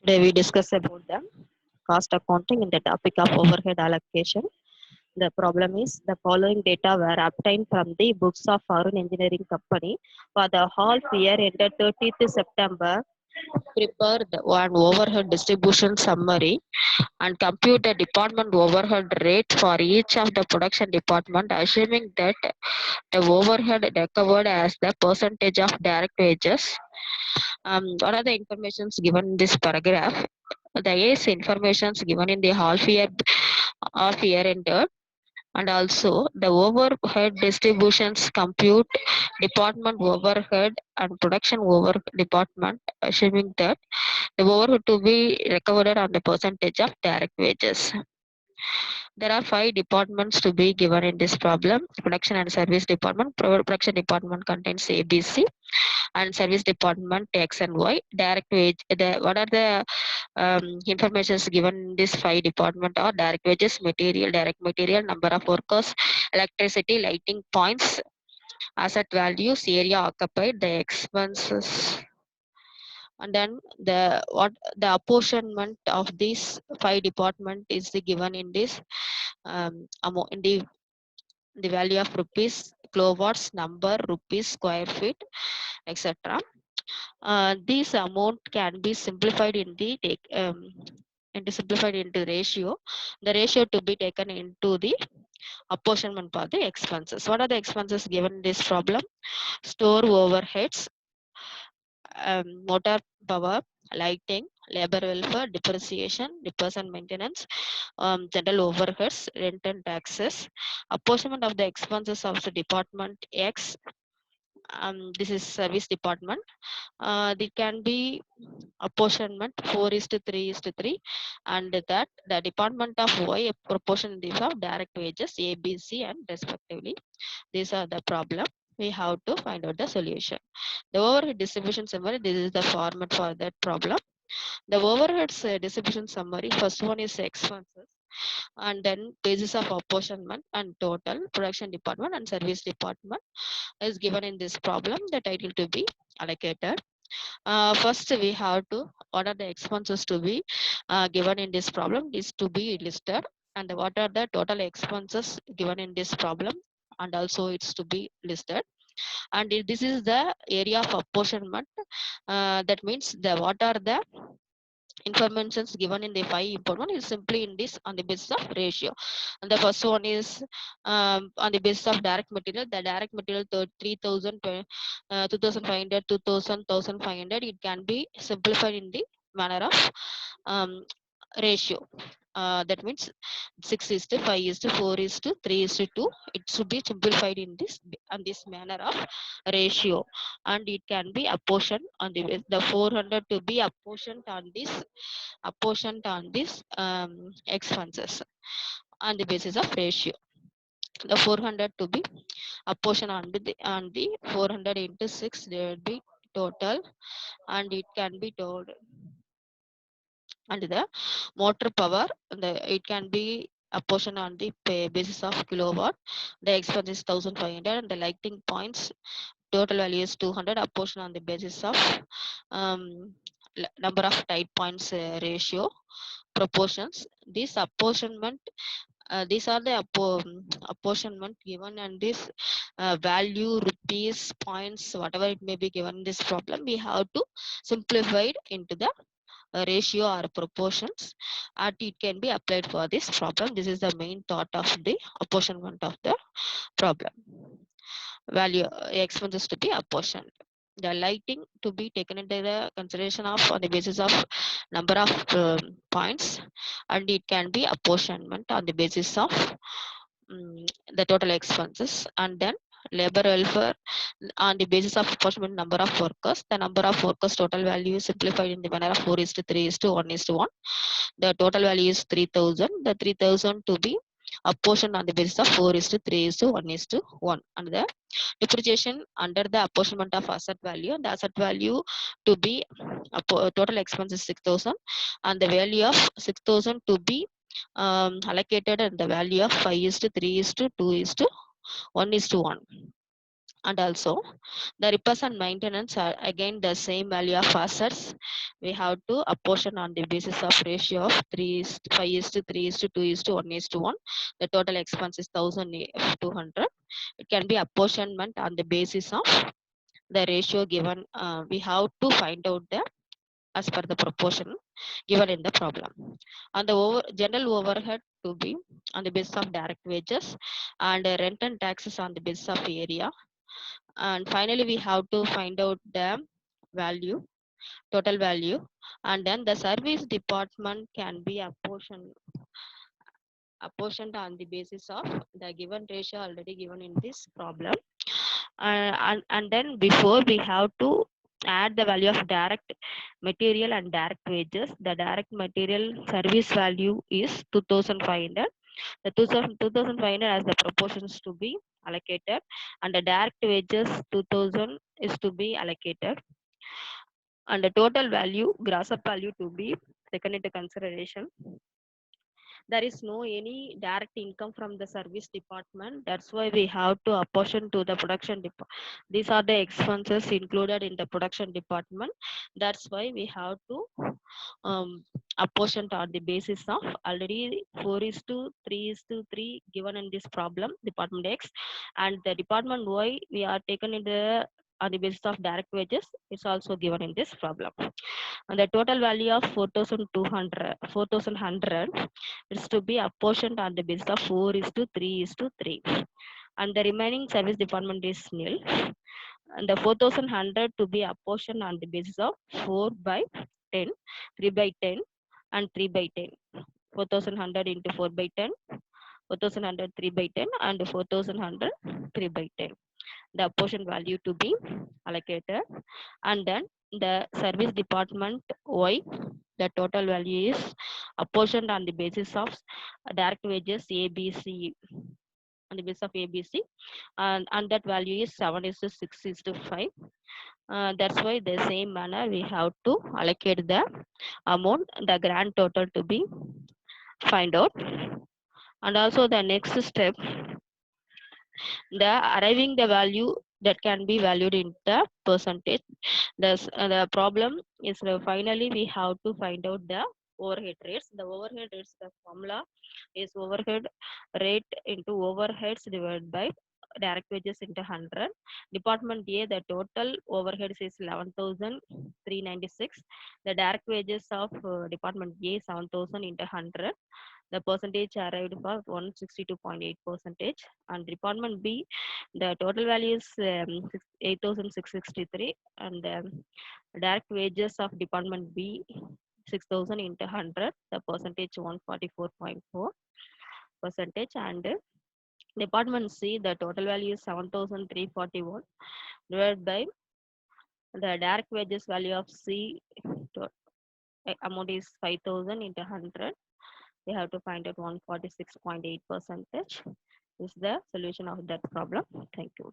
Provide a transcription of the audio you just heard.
Today we discuss about the cost accounting in the topic of overhead allocation. The problem is the following data were obtained from the books of Arun Engineering Company for the half year ended 30th September. Prepare the one overhead distribution summary and compute the department overhead rate for each of the production department, assuming that the overhead recovered as the percentage of direct wages. What are the informations given in this paragraph? The is informations given in the half year ended, and also the overhead distributions compute department overhead and production over department, assuming that the overhead to be recovered on the percentage of direct wages. There are five departments to be given in this problem: production and service department. Production department contains ABC, and service department X and Y. Direct wage. What are the informations given in this five department are direct wages, material, direct material, number of workers, electricity, lighting points, asset values, area occupied, the expenses, and then the apportionment of these five department is given in this in the value of rupees, kilowatts, number, rupees, square feet, etc. This amount can be simplified in the simplified into ratio. The ratio to be taken into the apportionment for the expenses. What are the expenses given in this problem? Store overheads, motor power, lighting, labor welfare, depreciation, repairs and maintenance, general overheads, rent and taxes. Apportionment of the expenses of the department X. This is service department. It can be apportionment 4 is to 3 is to 3, and that the department of Y a proportion is of direct wages A, B, C, and respectively. These are the problem. We have to find out the solution. The overhead distribution summary. This is the format for that problem. The overheads distribution summary. First one is expenses, and then basis of apportionment and total production department and service department is given in this problem. The title to be allocated. First, we have to what are the expenses to be given in this problem is to be listed, and what are the total expenses given in this problem, and also it's to be listed. And this is the area of apportionment. That means the what are the informations given in the five important is simply in this on the basis of ratio. And the first one is on the basis of direct material. The direct material 3000 2500 2000 1500, it can be simplified in the manner of ratio. That means 6 is to 5 is to 4 is to 3 is to 2. It should be simplified in this on this manner of ratio, and it can be apportioned on the 400 to be apportioned on this expenses on the basis of ratio. The 400 to be apportioned on the 400 into 6, there will be total, and it can be told. And the motor power, it can be apportioned on the basis of kilowatt. The expense is 1500, and the lighting points total value is 200, apportioned on the basis of um, number of type points ratio proportions. This apportionment, these are the apportionment given, and this value, rupees, points, whatever it may be given in this problem, we have to simplify it into the ratio or proportions, and it can be applied for this problem. This is the main thought of the apportionment of the problem. Value expenses to be apportioned. The lighting to be taken into the consideration of on the basis of number of points, and it can be apportionment on the basis of the total expenses. And then labor welfare on the basis of apportionment number of workers. The number of workers total value is simplified in the manner of 4 is to 3 is to 1 is to 1. The total value is 3000. The 3000 to be apportioned on the basis of 4 is to 3 is to 1 is to 1. And the depreciation under the apportionment of asset value, and the asset value to be total expense is 6000, and the value of 6000 to be allocated, and the value of 5 is to 3 is to 2 is to 1 is to 1. And also the repairs and maintenance are again the same value of assets. We have to apportion on the basis of ratio of 5 is to 3 is to 2 is to 1 is to 1. The total expense is 1200. It can be apportionment on the basis of the ratio given. We have to find out the as per the proportion given in the problem. And the general overhead to be on the basis of direct wages, and rent and taxes on the basis of area. And finally we have to find out the value, total value. And then the service department can be apportioned on the basis of the given ratio already given in this problem. And then before we have to add the value of direct material and direct wages. The direct material service value is 2500. The 2500 as the proportions to be allocated, and the direct wages 2000 is to be allocated, and the total value, gross up value, to be taken into consideration. There is no any direct income from the service department. That's why we have to apportion to the production department. These are the expenses included in the production department. That's why we have to apportion on the basis of already 4 is to 3 is to 3 given in this problem, department X. And the department Y we are taken in the on the basis of direct wages is also given in this problem. And the total value of 4100 is to be apportioned on the basis of 4 is to 3 is to 3. And the remaining service department is nil. And the 4100 to be apportioned on the basis of 4 by 10, 3 by 10, and 3 by 10. 4100 into 4 by 10, 4100 3 by 10, and 4100 3 by 10. The apportion value to be allocated. And then the service department Y, the total value is apportioned on the basis of direct wages ABC, on the basis of ABC, and that value is 7 is to 6 is to 5. That's why the same manner we have to allocate the amount, the grand total to be find out. And also the next step, the arriving the value that can be valued in the percentage. The problem is finally we have to find out the overhead rates. The overhead rates, the formula is overhead rate into overheads divided by direct wages into 100. Department A, the total overheads is 11,396. The direct wages of department A 7,000 into 100. The percentage arrived for 162.8 percentage. And department B, the total value is 8,663, and direct wages of department B 6,000 into 100. The percentage 144.4 percentage. And department C, the total value is 7,341 divided by the direct wages value of C. Amount is 5,000 into 100. We have to find out 146.8 percentage is the solution of that problem. Thank you.